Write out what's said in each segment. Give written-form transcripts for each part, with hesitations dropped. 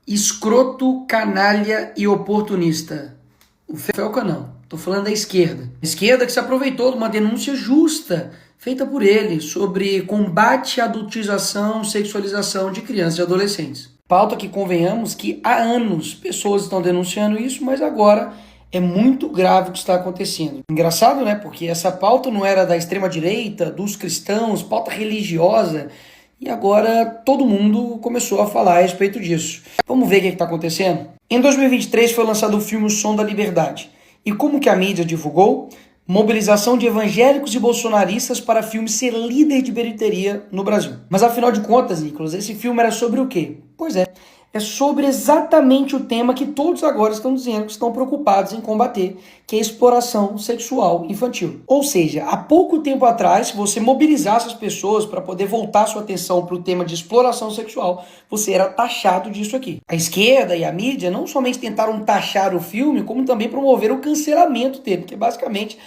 Escroto, canalha e oportunista. O Felca não, tô falando da esquerda. A esquerda que se aproveitou de uma denúncia justa feita por ele sobre combate à adultização, sexualização de crianças e adolescentes. Pauta que, convenhamos, que há anos pessoas estão denunciando isso, mas agora é muito grave o que está acontecendo. Engraçado, né? Porque essa pauta não era da extrema-direita, dos cristãos, pauta religiosa, e agora todo mundo começou a falar a respeito disso. Vamos ver o que está acontecendo? Em 2023 foi lançado o filme O Som da Liberdade. E como que a mídia divulgou? Mobilização de evangélicos e bolsonaristas para filme ser líder de bilheteria no Brasil. Mas afinal de contas, Nicolas, esse filme era sobre o quê? Pois é sobre exatamente o tema que todos agora estão dizendo que estão preocupados em combater, que é a exploração sexual infantil. Ou seja, há pouco tempo atrás, se você mobilizasse as pessoas para poder voltar sua atenção para o tema de exploração sexual, você era taxado disso aqui. A esquerda e a mídia não somente tentaram taxar o filme, como também promoveram o cancelamento dele, porque basicamente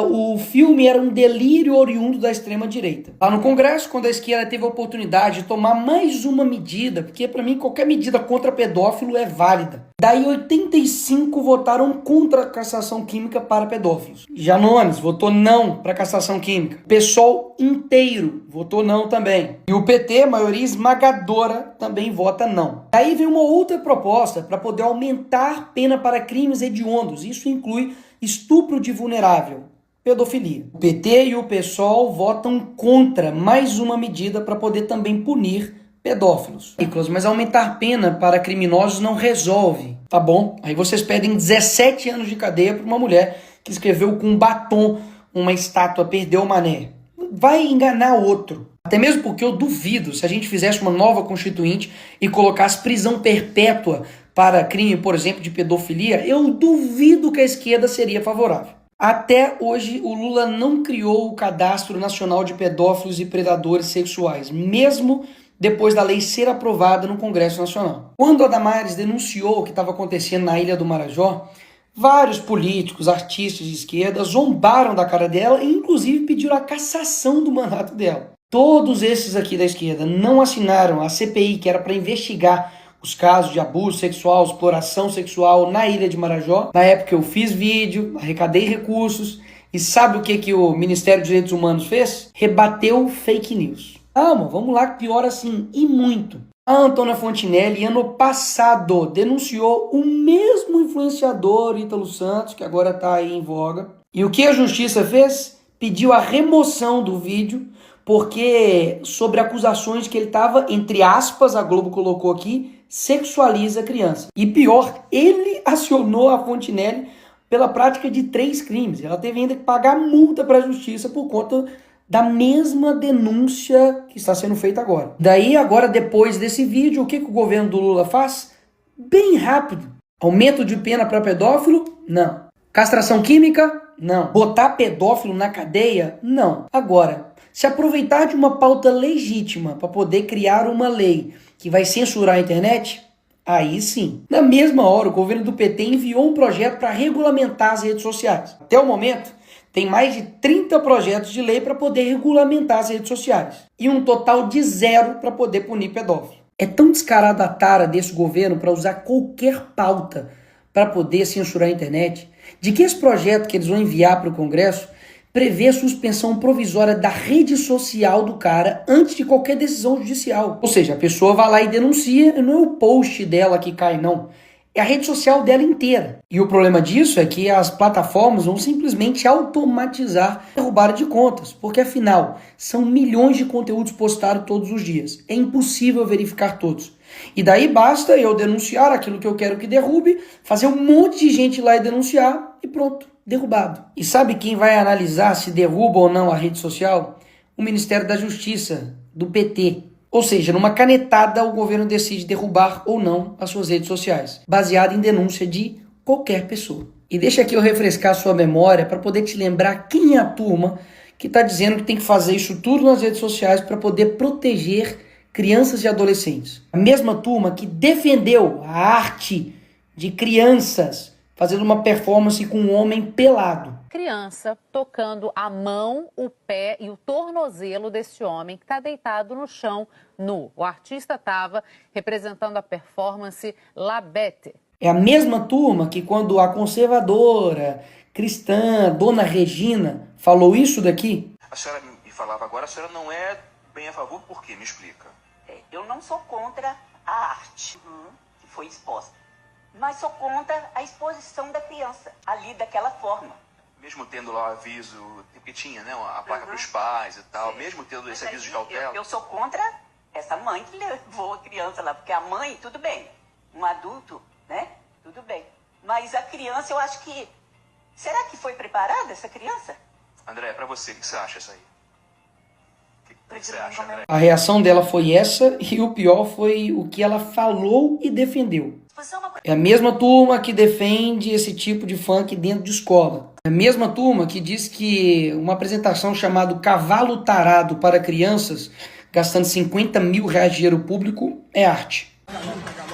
o filme era um delírio oriundo da extrema-direita. Lá no Congresso, quando a esquerda teve a oportunidade de tomar mais uma medida, porque para mim qualquer medida contra pedófilo é válida. Daí 85 votaram contra a castração química para pedófilos. Janones votou não para a castração química. O PSOL inteiro votou não também. E o PT, maioria esmagadora, também vota não. Daí vem uma outra proposta para poder aumentar pena para crimes hediondos. Isso inclui estupro de vulnerável, pedofilia. O PT e o PSOL votam contra mais uma medida para poder também punir pedófilos. Mas aumentar pena para criminosos não resolve, tá bom? Aí vocês pedem 17 anos de cadeia para uma mulher que escreveu com batom uma estátua Perdeu o Mané. Vai enganar outro. Até mesmo porque eu duvido, se a gente fizesse uma nova constituinte e colocasse prisão perpétua para crime, por exemplo, de pedofilia, eu duvido que a esquerda seria favorável. Até hoje, o Lula não criou o Cadastro Nacional de Pedófilos e Predadores Sexuais, mesmo depois da lei ser aprovada no Congresso Nacional. Quando a Damares denunciou o que estava acontecendo na Ilha do Marajó, vários políticos, artistas de esquerda zombaram da cara dela e inclusive pediram a cassação do mandato dela. Todos esses aqui da esquerda não assinaram a CPI, que era para investigar os casos de abuso sexual, exploração sexual na Ilha de Marajó. Na época eu fiz vídeo, arrecadei recursos, e sabe o que o Ministério dos Direitos Humanos fez? Rebateu fake news. Calma, vamos lá, que pior assim, e muito. A Antônia Fontinelli, ano passado, denunciou o mesmo influenciador Ítalo Santos, que agora está aí em voga. E o que a justiça fez? Pediu a remoção do vídeo, porque sobre acusações que ele estava, entre aspas, a Globo colocou aqui, sexualiza a criança. E pior, ele acionou a Fontinelli pela prática de 3 crimes. Ela teve ainda que pagar multa para a justiça por conta da mesma denúncia que está sendo feita agora. Daí, agora, depois desse vídeo, o que o governo do Lula faz? Bem rápido. Aumento de pena para pedófilo? Não. Castração química? Não. Botar pedófilo na cadeia? Não. Agora, se aproveitar de uma pauta legítima para poder criar uma lei que vai censurar a internet, aí sim. Na mesma hora, o governo do PT enviou um projeto para regulamentar as redes sociais. Até o momento, tem mais de 30 projetos de lei para poder regulamentar as redes sociais. E um total de 0 para poder punir pedófilo. É tão descarada a tara desse governo para usar qualquer pauta para poder censurar a internet, de que esse projeto que eles vão enviar para o Congresso prevê a suspensão provisória da rede social do cara antes de qualquer decisão judicial. Ou seja, a pessoa vai lá e denuncia, e não é o post dela que cai, não. É a rede social dela inteira. E o problema disso é que as plataformas vão simplesmente automatizar a derrubada de contas, porque afinal, são milhões de conteúdos postados todos os dias. É impossível verificar todos. E daí basta eu denunciar aquilo que eu quero que derrube, fazer um monte de gente lá e denunciar, e pronto, derrubado. E sabe quem vai analisar se derruba ou não a rede social? O Ministério da Justiça, do PT. Ou seja, numa canetada o governo decide derrubar ou não as suas redes sociais, baseado em denúncia de qualquer pessoa. E deixa aqui eu refrescar sua memória para poder te lembrar quem é a turma que está dizendo que tem que fazer isso tudo nas redes sociais para poder proteger crianças e adolescentes. A mesma turma que defendeu a arte de crianças fazendo uma performance com um homem pelado. Criança tocando a mão, o pé e o tornozelo desse homem que está deitado no chão, nu. O artista estava representando a performance La Bête. É a mesma turma que quando a conservadora, cristã, Dona Regina, falou isso daqui. A senhora me falava agora, a senhora não é bem a favor, por quê? Me explica. Eu não sou contra a arte que foi exposta, mas sou contra a exposição da criança ali daquela forma. Mesmo tendo lá o aviso, porque tinha, né, a placa para os pais e tal, mesmo tendo esse aviso de cautela. Eu sou contra essa mãe que levou a criança lá, porque a mãe, tudo bem, um adulto, né, tudo bem. Mas a criança, eu acho que... Será que foi preparada essa criança? André, para você, o que você acha isso aí? O que você acha, André? A reação dela foi essa e o pior foi o que ela falou e defendeu. É a mesma turma que defende esse tipo de funk dentro de escola. É a mesma turma que diz que uma apresentação chamada Cavalo Tarado para crianças, gastando 50 mil reais de dinheiro público, é arte.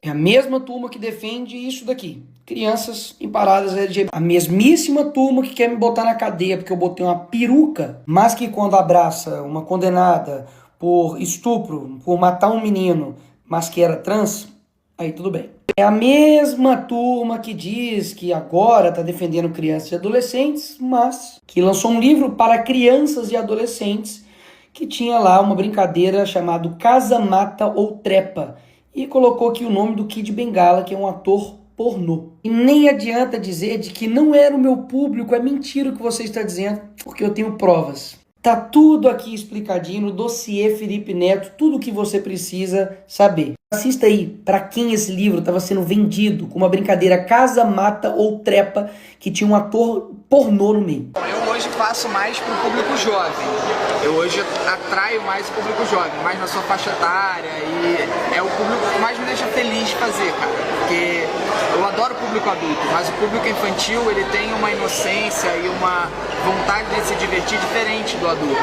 É a mesma turma que defende isso daqui. Crianças em paradas LGBT. A mesmíssima turma que quer me botar na cadeia porque eu botei uma peruca, mas que quando abraça uma condenada por estupro, por matar um menino, mas que era trans, aí tudo bem. É a mesma turma que diz que agora está defendendo crianças e adolescentes, mas que lançou um livro para crianças e adolescentes que tinha lá uma brincadeira chamada Casa, Mata ou Trepa e colocou aqui o nome do Kid Bengala, que é um ator pornô. E nem adianta dizer de que não era o meu público, é mentira o que você está dizendo, porque eu tenho provas. Tá tudo aqui explicadinho no dossiê Felipe Neto, tudo o que você precisa saber. Assista aí para quem esse livro estava sendo vendido com uma brincadeira Casa, Mata ou Trepa que tinha um ator pornô no meio. Eu hoje faço mais para o público jovem. Eu hoje atraio mais o público jovem, mais na sua faixa etária, e é o público que mais me deixa feliz de fazer, cara. Porque eu adoro o público adulto, mas o público infantil ele tem uma inocência e uma vontade de se divertir diferente do adulto.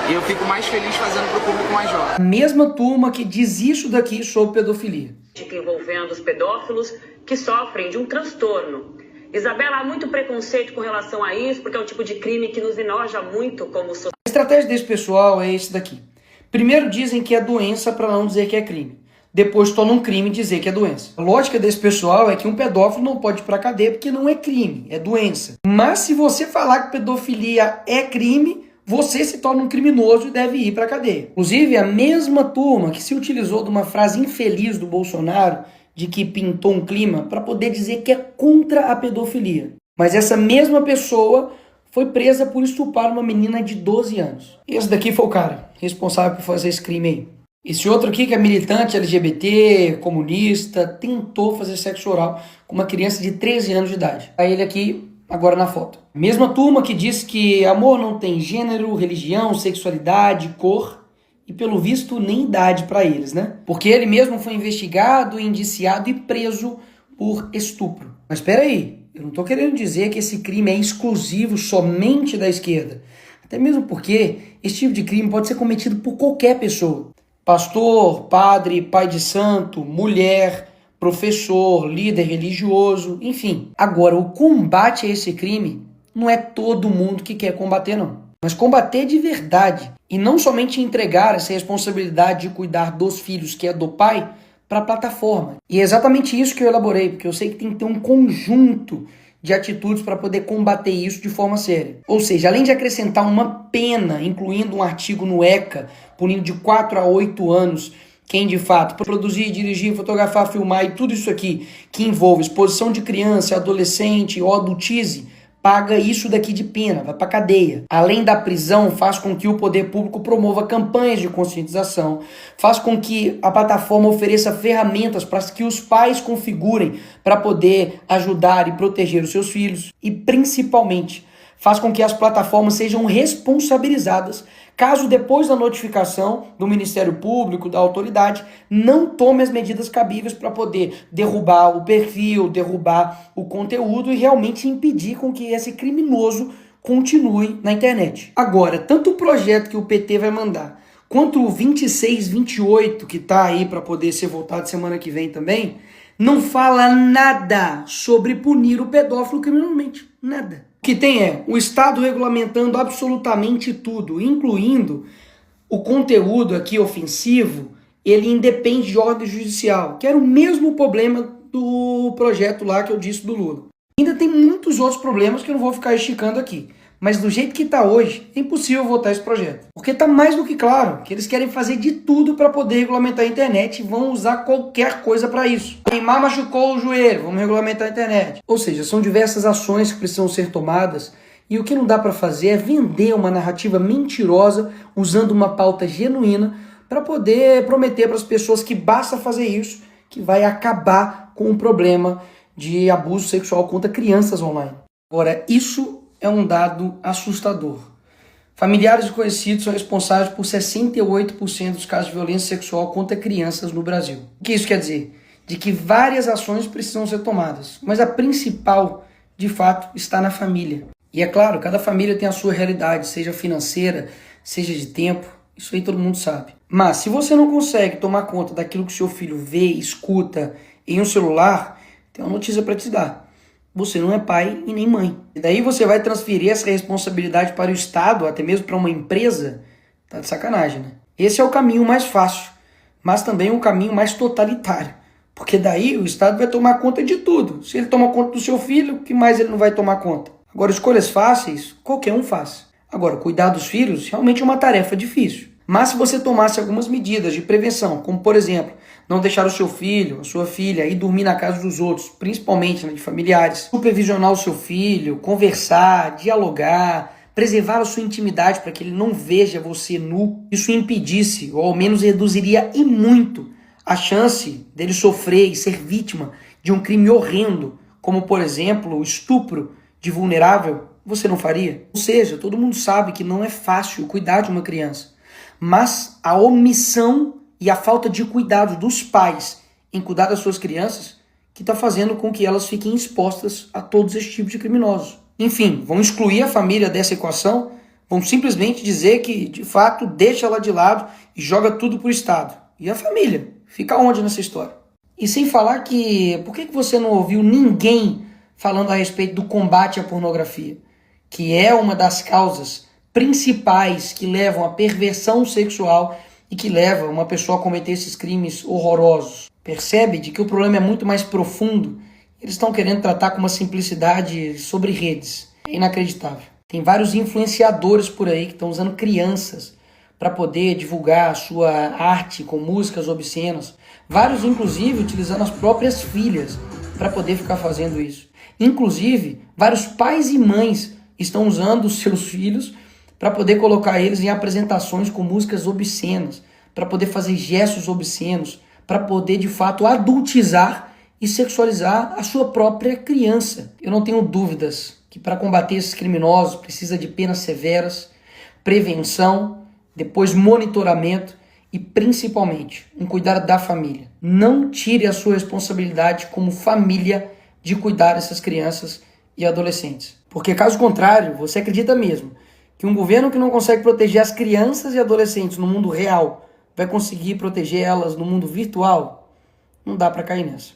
E eu fico mais feliz fazendo para o público mais jovem. A mesma turma que diz isso daqui sobre pedofilia. Envolvendo os pedófilos que sofrem de um transtorno. Isabela, há muito preconceito com relação a isso, porque é um tipo de crime que nos enoja muito como sociedade. A estratégia desse pessoal é esse daqui. Primeiro dizem que é doença para não dizer que é crime. Depois tornam um crime dizer que é doença. A lógica desse pessoal é que um pedófilo não pode ir para cadeia porque não é crime, é doença. Mas se você falar que pedofilia é crime, você se torna um criminoso e deve ir para cadeia. Inclusive, a mesma turma que se utilizou de uma frase infeliz do Bolsonaro, de que pintou um clima, para poder dizer que é contra a pedofilia. Mas essa mesma pessoa foi presa por estuprar uma menina de 12 anos. Esse daqui foi o cara responsável por fazer esse crime aí. Esse outro aqui, que é militante LGBT, comunista, tentou fazer sexo oral com uma criança de 13 anos de idade. Aí ele aqui, agora na foto. Mesma turma que diz que amor não tem gênero, religião, sexualidade, cor e, pelo visto, nem idade para eles, né? Porque ele mesmo foi investigado, indiciado e preso por estupro. Mas espera aí, eu não estou querendo dizer que esse crime é exclusivo somente da esquerda. Até mesmo porque esse tipo de crime pode ser cometido por qualquer pessoa. Pastor, padre, pai de santo, mulher, professor, líder religioso, enfim. Agora, o combate a esse crime não é todo mundo que quer combater, não. Mas combater de verdade e não somente entregar essa responsabilidade de cuidar dos filhos, que é do pai, para a plataforma. E é exatamente isso que eu elaborei, porque eu sei que tem que ter um conjunto de atitudes para poder combater isso de forma séria. Ou seja, além de acrescentar uma pena, incluindo um artigo no ECA, punindo de 4 a 8 anos quem de fato produzir, dirigir, fotografar, filmar e tudo isso aqui que envolve exposição de criança, adolescente ou adultize, paga isso daqui de pena, vai para cadeia. Além da prisão, faz com que o poder público promova campanhas de conscientização, faz com que a plataforma ofereça ferramentas para que os pais configurem para poder ajudar e proteger os seus filhos e, principalmente, faz com que as plataformas sejam responsabilizadas caso depois da notificação do Ministério Público, da autoridade, não tome as medidas cabíveis para poder derrubar o perfil, derrubar o conteúdo e realmente impedir com que esse criminoso continue na internet. Agora, tanto o projeto que o PT vai mandar, quanto o 2628, que está aí para poder ser votado semana que vem também, não fala nada sobre punir o pedófilo criminalmente. Nada. O que tem é o Estado regulamentando absolutamente tudo, incluindo o conteúdo aqui ofensivo, ele independe de ordem judicial, que era o mesmo problema do projeto lá que eu disse do Lula. Ainda tem muitos outros problemas que eu não vou ficar esticando aqui. Mas do jeito que está hoje, é impossível votar esse projeto. Porque está mais do que claro que eles querem fazer de tudo para poder regulamentar a internet e vão usar qualquer coisa para isso. Neymar machucou o joelho, vamos regulamentar a internet. Ou seja, são diversas ações que precisam ser tomadas e o que não dá para fazer é vender uma narrativa mentirosa usando uma pauta genuína para poder prometer para as pessoas que basta fazer isso, que vai acabar com o problema de abuso sexual contra crianças online. Agora, isso é um dado assustador. Familiares e conhecidos são responsáveis por 68% dos casos de violência sexual contra crianças no Brasil. O que isso quer dizer? De que várias ações precisam ser tomadas, mas a principal, de fato, está na família. E é claro, cada família tem a sua realidade, seja financeira, seja de tempo, isso aí todo mundo sabe. Mas se você não consegue tomar conta daquilo que seu filho vê, escuta em um celular, tem uma notícia para te dar. Você não é pai e nem mãe. E daí você vai transferir essa responsabilidade para o Estado, até mesmo para uma empresa? Tá de sacanagem, né? Esse é o caminho mais fácil, mas também um caminho mais totalitário. Porque daí o Estado vai tomar conta de tudo. Se ele toma conta do seu filho, o que mais ele não vai tomar conta? Agora, escolhas fáceis, qualquer um faz. Agora, cuidar dos filhos realmente é uma tarefa difícil. Mas se você tomasse algumas medidas de prevenção, como por exemplo, não deixar o seu filho, a sua filha ir dormir na casa dos outros, principalmente de familiares, supervisionar o seu filho, conversar, dialogar, preservar a sua intimidade para que ele não veja você nu, isso impedisse, ou ao menos reduziria e muito, a chance dele sofrer e ser vítima de um crime horrendo, como por exemplo o estupro de vulnerável, você não faria? Ou seja, todo mundo sabe que não é fácil cuidar de uma criança. Mas a omissão e a falta de cuidado dos pais em cuidar das suas crianças que está fazendo com que elas fiquem expostas a todos esses tipos de criminosos. Enfim, vão excluir a família dessa equação, vão simplesmente dizer que, de fato, deixa ela de lado e joga tudo para o Estado. E a família? Fica onde nessa história? E sem falar que, por que você não ouviu ninguém falando a respeito do combate à pornografia? Que é uma das causas principais que levam à perversão sexual e que leva uma pessoa a cometer esses crimes horrorosos. Percebe de que o problema é muito mais profundo. Eles estão querendo tratar com uma simplicidade sobre redes. É inacreditável. Tem vários influenciadores por aí que estão usando crianças para poder divulgar a sua arte com músicas obscenas. Vários, inclusive, utilizando as próprias filhas para poder ficar fazendo isso. Inclusive, vários pais e mães estão usando os seus filhos para poder colocar eles em apresentações com músicas obscenas, para poder fazer gestos obscenos, para poder, de fato, adultizar e sexualizar a sua própria criança. Eu não tenho dúvidas que para combater esses criminosos precisa de penas severas, prevenção, depois monitoramento e, principalmente, um cuidado da família. Não tire a sua responsabilidade como família de cuidar dessas crianças e adolescentes. Porque, caso contrário, você acredita mesmo que um governo que não consegue proteger as crianças e adolescentes no mundo real vai conseguir proteger elas no mundo virtual? Não dá para cair nessa.